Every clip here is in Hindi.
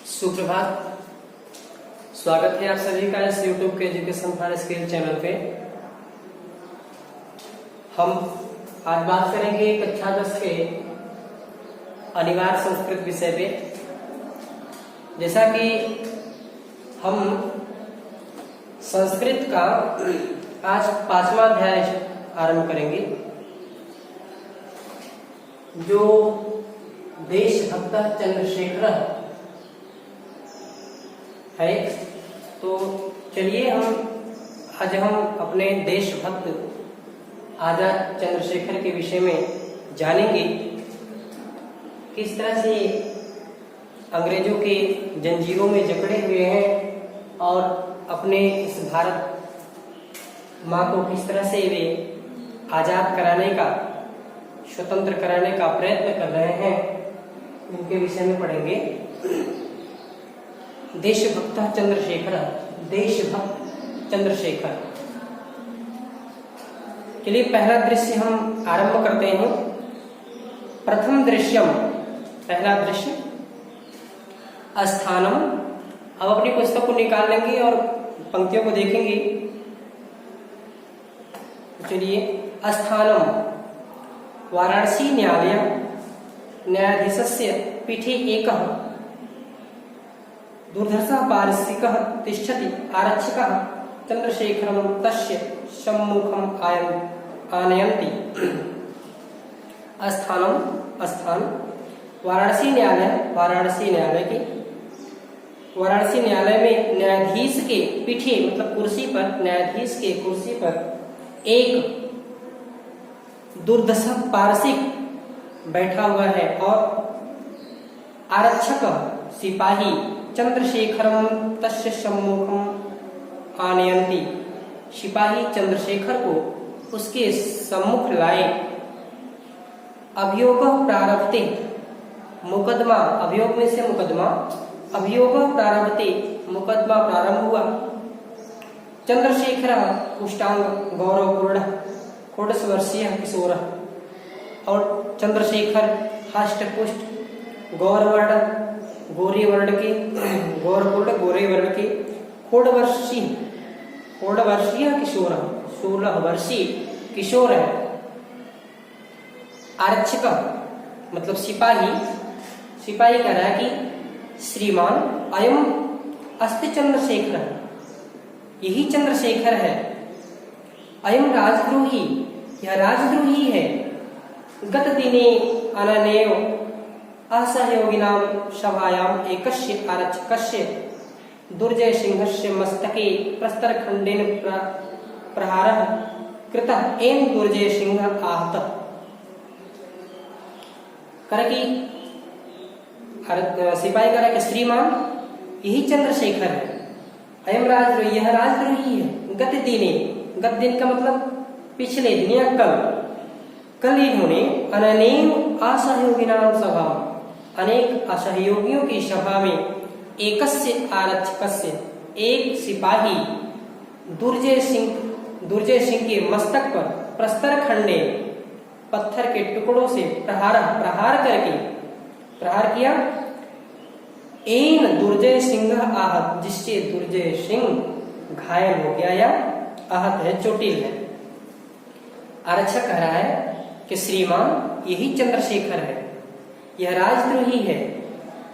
सुप्रभात। स्वागत है आप सभी का इस YouTube के एजुकेशन फॉर स्किल चैनल पे। हम आज बात करेंगे कक्षा 10 के अनिवार्य संस्कृत विषय पे। जैसा कि हम संस्कृत का आज 5वां अध्याय आरंभ करेंगे, जो देशभक्त चंद्रशेखर है। तो चलिए आज हम अपने देशभक्त आजाद चंद्रशेखर के विषय में जानेंगे, किस तरह से अंग्रेजों के जंजीरों में जकड़े हुए हैं और अपने इस भारत माँ को किस तरह से वे आजाद कराने का, स्वतंत्र कराने का प्रयत्न कर रहे हैं, इनके विषय में पढ़ेंगे। देशभक्त चंद्रशेखर, देशभक्त चंद्रशेखर। चलिए पहला दृश्य हम आरंभ करते हैं। प्रथम दृश्यम, पहला दृश्य स्थानम। अब अपनी पुस्तक को निकाल लेंगे और पंक्तियों को देखेंगे। चलिए, स्थानम वाराणसी न्यायालय न्यायाधीशस्य पीठे एकः दुर्धर्षः पारसिकः तिष्ठति। आरक्षकः चंद्रशेखरं तस्य सम्मुखम् आनयन्ति। स्थान वाराणसी न्यायालय, वाराणसी न्यायालय में न्यायाधीश के पीठे मतलब कुर्सी पर, न्यायाधीश के कुर्सी पर एक दुर्धर्ष पारसिक बैठा हुआ है और आरक्षक सिपाही चंद्रशेखरम तस्य सम्मुखम आनयन्ति। सिपाही चंद्रशेखर को उसके सम्मुख लाए। अभियोग प्रारभते, मुकदमा, अभियोग में से मुकदमा, अभियोग प्रारभते, मुकदमा प्रारंभ हुआ। चंद्रशेखर पुष्टांग गौरवपूर्ण 14 वर्षीय किशोर, और चंद्रशेखर हष्टपुष्ट गौरवर्ण, गोरे वर्ण के, गौरवपूर्ण गोरे वर्ण के 14 वर्षीय किशोर, 16 वर्षीय किशोर है। आरक्षक मतलब सिपाही, सिपाही कह रहा है कि श्रीमान अयम अस्ति चंद्रशेखर, यही चंद्रशेखर है। अयम राजद्रोही, यह राजद्रोही है। गत दिने अननेव असहयोगिनां सभायां एकस्य आरक्षकस्य दुर्जय सिंहस्य मस्तके प्रस्तरखंडेन प्रहारः कृतः, एन दुर्जय सिंह आहतः। कि सिपाही कह रहा कि श्रीमान यही चंद्रशेखर है। अयम राजद्रोही, यह राजद्रोही है। गत दिने, गत दिन का मतलब पिछले दिन या कल इन्होंने अनेक असहयोगिनां सभा, अनेक असहयोगियों की सभा में एकस्य आरक्षकस्य, एक सिपाही दुर्जय सिंह के मस्तक पर प्रस्तर खंडे, पत्थर के टुकड़ों से प्रहार किया। एन दुर्जय सिंह आहत, जिससे दुर्जय सिंह घायल हो गया या आहत है, चोटिल है। आरक्षक कह रहा है कि श्रीमान यही चंद्रशेखर है, यह राजद्रोही है।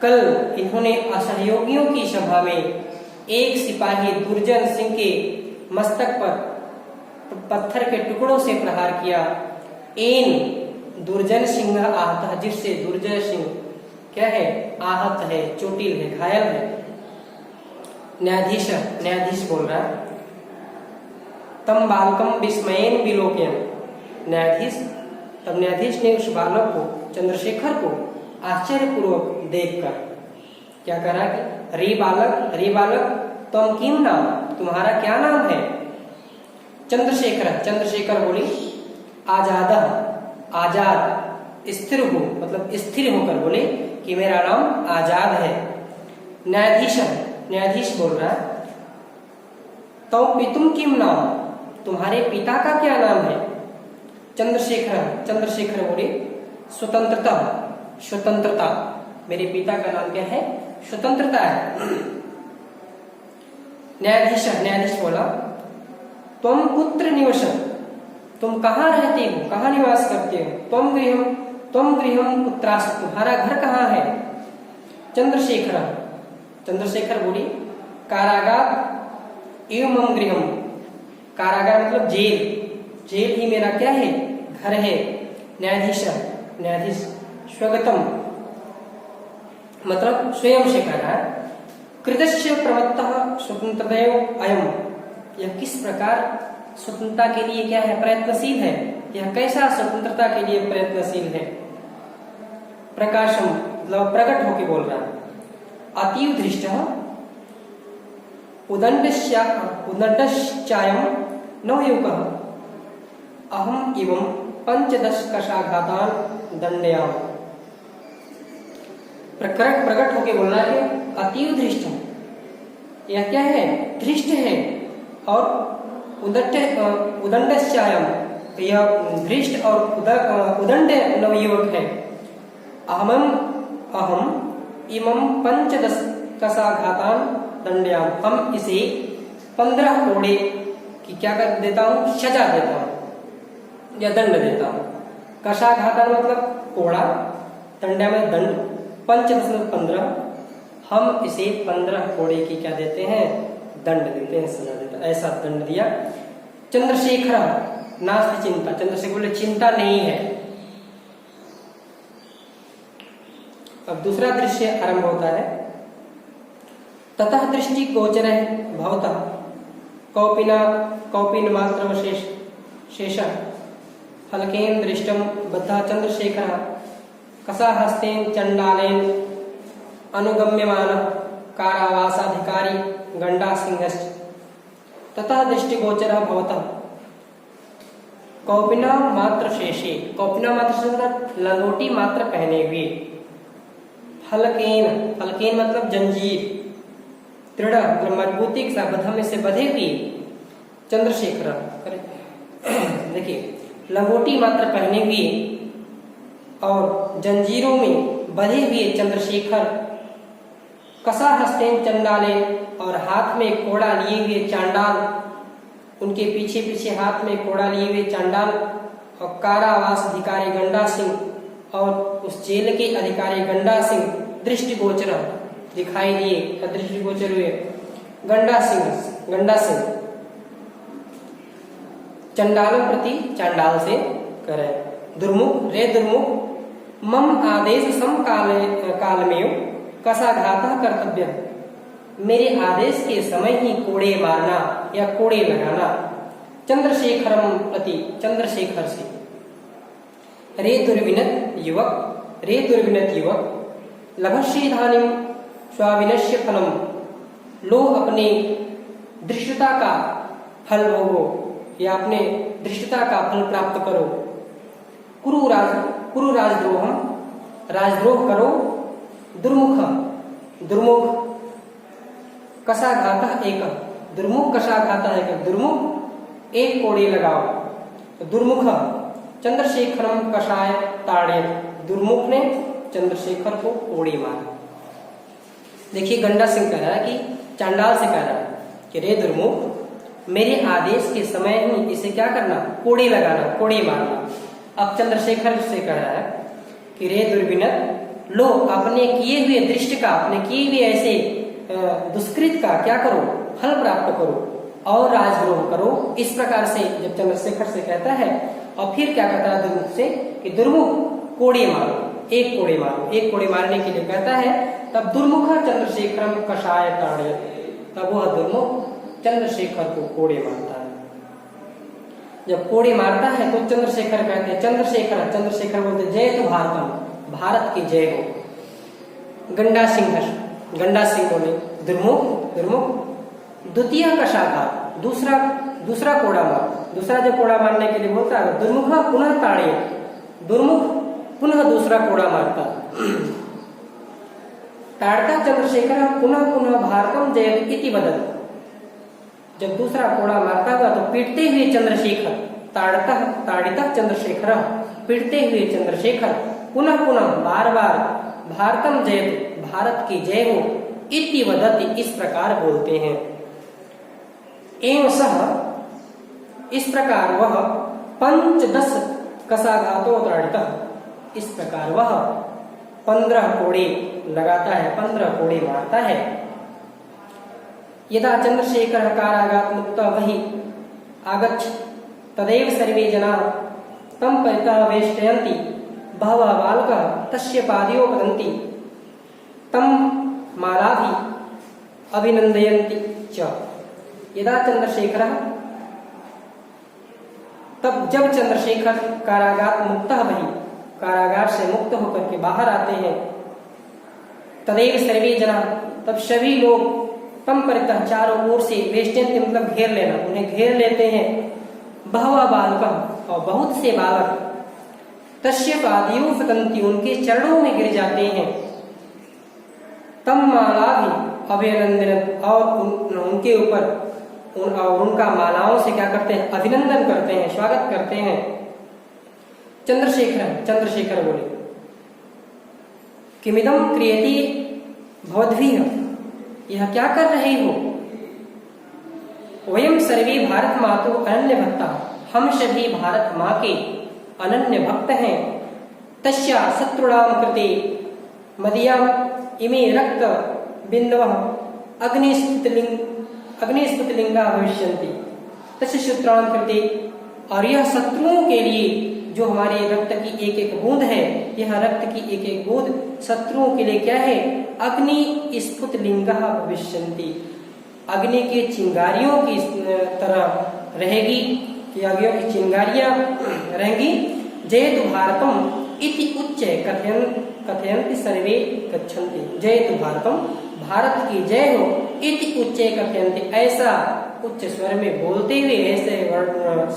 कल इन्होंने असहयोगियों की सभा में एक सिपाही दुर्जय सिंह के मस्तक पर पत्थर के टुकड़ों से प्रहार किया। एन दुर्जय सिंह आहत, जिससे दुर्जय सिंह क्या है, आहत है, चोटिल है, घायल है। न्यायाधीश बोल रहा है, तम बालकम विस्मयेन विलोकयन्। न्यायाधीश ने उस बालक को, चंद्रशेखर को आश्चर्यपूर्वक देखकर क्या करा कि रे बालक तुम किम नाम, तुम्हारा क्या नाम है? चंद्रशेखर बोली आजाद, स्थिर हो मतलब स्थिर होकर बोले कि मेरा नाम आजाद है। न्यायाधीश बोल रहा है, तो पितुम किम नाम, तुम्हारे पिता का क्या नाम है? चंद्रशेखर बोले स्वतंत्रता, मेरे पिता का नाम क्या है? स्वतंत्रता है। न्यायाधीश बोला त्वम कुत्र निवसन्, तुम कहाँ रहते हो, कहाँ निवास करते हो। त्वम गृहम कुत्रास्ति, तुम्हारा घर कहाँ है। चंद्रशेखर बोली कारागार एवं मम गृहम, कारागार मतलब जेल ही मेरा क्या है, घर है। न्यायाधीश स्वगतम मतलब स्वयं से कह रहा है। कृतस्य प्रवत्तः स्वतंत्रदेव अयम, यह किस प्रकार स्वतंत्रता के लिए क्या है, प्रयत्नशील है। यह कैसा स्वतंत्रता के लिए प्रयत्नशील है। प्रकाशम मतलब प्रकट होके बोल रहा है। अतीव दृष्ट उदंडश्चायम नवयुगः अहम एवं 15 कशाघातान दंडयाम। प्रकट होके बोलना है अतीव दृष्ट, यह क्या है, दृष्ट है। और उदंडश्चायम, यह दृष्ट और उदंड नवयुवक है। अहम इमं 15 कशाघातान दंडयाम, हम इसे 15 कोड़े की क्या कर देता हूँ, सजा देता हूँ या दंड देता हूँ। कशाघातान मतलब कोड़ा, दंडया में दंड, 5.15 हम इसे 15 कोड़े की क्या देते हैं, दंड देते हैं, सजा देते हैं। ऐसा दंड दिया। चंद्रशेखर नास्ति चिंता, चंद्रशेखर बोले चिंता नहीं है। अब दूसरा दृश्य आरंभ होता है। ततः दृष्टि गोचर है भवतः कौपिन मात्र शेष फलकेन दृष्टम बद्धा चंद्रशेखर कसाहस्तेन चंडालेन अनुगम्यमान कारावासाधिकारी गंडा सिंहश्च। ततः दृष्टि गोचर भवतः कौपिना मात्र शेषे, कौपिना मात्र शेष लंगोटी मात्र पहने हुए, फलकेन मतलब जंजीर, दृढ़ मतलब मजबूती के साथ बंधन में से बंधे हुए चंद्रशेखर, देखिए लंगोटी मात्र पहने हुए और जंजीरों में बंधे हुए चंद्रशेखर, कसा हस्तेन चंडाले, और हाथ में कोड़ा लिए हुए चांडाल, उनके पीछे पीछे हाथ में कोड़ा लिए हुए चांडाल, और कारावास अधिकारी गंडा सिंह, और उस जेल के अधिकारी गंडा सिंह दृष्टिगोचर दिखाई दिए, दृष्टिगोचर हुए। गंडा सिंह चंडालों प्रति चांडाल से करे। दुर्मुख रे दुर्मुख मम आदेश सम काल में कसाघातः कर्तव्य, मेरे आदेश के समय ही कोड़े मारना या कोड़े लगाना। चंद्रशेखरम प्रति, चंद्रशेखर से। रे दुर्विनत युवक लभस्येधानिं स्वाविनश्य फलम, लो अपने दृष्टता का फल भोगो या अपने दृष्टता का फल प्राप्त करो। कुरु राजद्रोह करो। दुर्मुख कशाघातः एक, दुर्मुख कशाघातः एक, दुर्मुख एक कोड़े लगाओ। दुर्मुख चंद्रशेखरम कषाय ताड़यत, दुर्मुख ने चंद्रशेखर को कोड़े मारा। देखिए गंडा सिंह कह रहा है कि चांडाल से कह रहा है कि रे दुर्मुख, मेरे आदेश के समय ही इसे क्या करना, कोड़े लगाना, कोड़े मारना। अब चंद्रशेखर से कह रहा है कि रे दुर्विनत, लो अपने किए हुए दृष्टि का, अपने किए हुए ऐसे दुष्कृत का क्या करो, फल प्राप्त करो और राजद्रोह करो। इस प्रकार से जब चंद्रशेखर से कहता है, और फिर क्या कहता है दुर्मुख से कि दुर्मुख कोड़े मारो, एक कोड़े मारो, एक कोड़े मारने के लिए कहता है। तब दुर्मुख चंद्रशेखरम कषाय ताड़यत, तब वह दुर्मुख चंद्रशेखर को कोड़े मारता है। जब कोड़े मारता है तो चंद्रशेखर कहते हैं, चंद्रशेखर बोलते जय तो भारतम, भारत की जय हो। गंडा सिंह बोले दुर्मुख द्वितीय कशाघात, दूसरा कोड़ा मार, दूसरा जो कोड़ा मारने के लिए बोलता है। दुर्मुख पुनः ताड़िय, दुर्मुख पुनः दूसरा कोड़ा मारता। ताड़ता चंद्रशेखर पुनः भारतम जयत इति वदत, जब दूसरा कोड़ा मारता हुआ तो पीटते हुए चंद्रशेखर, ताड़िता चंद्रशेखर, पीटते हुए चंद्रशेखर पुनः बार भारतम जयतु, भारत की जय हो, इति वदति, इस प्रकार बोलते हैं। एवं सह, इस प्रकार वह, पंचदश कसाघातो ताड़ितः, इस प्रकार वह 15 कोड़े लगाता है, 15 कोड़े मारता है। यदा चंद्रशेखर कारागात मुक्तः वही आगच्छ तदेव सर्वे जनाः तं परितः वेष्टयन्ति, बहवः बालकाः तस्य पादयोः पतन्ति, तं मालाभिः अभिनन्दयन्ति च। यदा चंद्रशेखरः, तब जब चंद्रशेखर कारागात मुक्तः वही, कारागार से मुक्त होकर के बाहर आते हैं, तदेव सर्वे जनाः, तब सभी लोग तम परितः, चारों ओर से, वेष्टयन्ति मतलब घेर लेना, उन्हें घेर लेते हैं। बहवः बालकाः, और बहुत से बालक, तस्य पादयोः पतन्ति, उनके चरणों में गिर जाते हैं। तम मालाभिः अभिनन्दयन्ति, और उनके ऊपर और उनका मालाओं से क्या करते हैं, अभिनंदन करते हैं, स्वागत करते हैं। चंद्रशेखर बोले, किमिदं क्रियते भवद्भिः, यह क्या कर रहे हो? वयं सर्वे भारत मातु अनन्य भक्ता, हम सभी भारत माँ के अनन्य भक्त हैं। तस्या शत्रुणां कृते मदीयाम इमे रक्त बिंदवः अग्निस्फुटलिंगा भविष्यन्ति, तस्य शत्रुणां कृते, और यह शत्रुओं के लिए जो हमारे रक्त की एक एक बूंद है, यह रक्त की एक एक बूंद शत्रुओं के लिए क्या है? अग्नि स्फुटलिंगा भविष्यन्ति, अग्नि के चिंगारियों की तरह रहेगी, कि अग्नियों की चिंगारियां रहेंगी। जयतु भारतम इति उच्च कथयन्ति सर्वे गच्छन्ति, जयतु भारतम, भारत की जय हो, इति उच्च कथयन्ति, ऐसा उच्च स्वर में बोलते हुए, ऐसे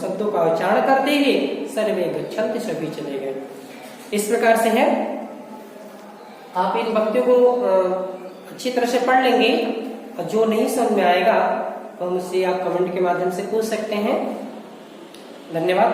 शब्दों का उच्चारण करते हुए सर्वे गच्छन्ति, सभी चले गए। इस प्रकार से है। आप इन वाक्यों को अच्छी तरह से पढ़ लेंगे, और जो नहीं समझ में आएगा तो मुझसे आप कमेंट के माध्यम से पूछ सकते हैं। धन्यवाद।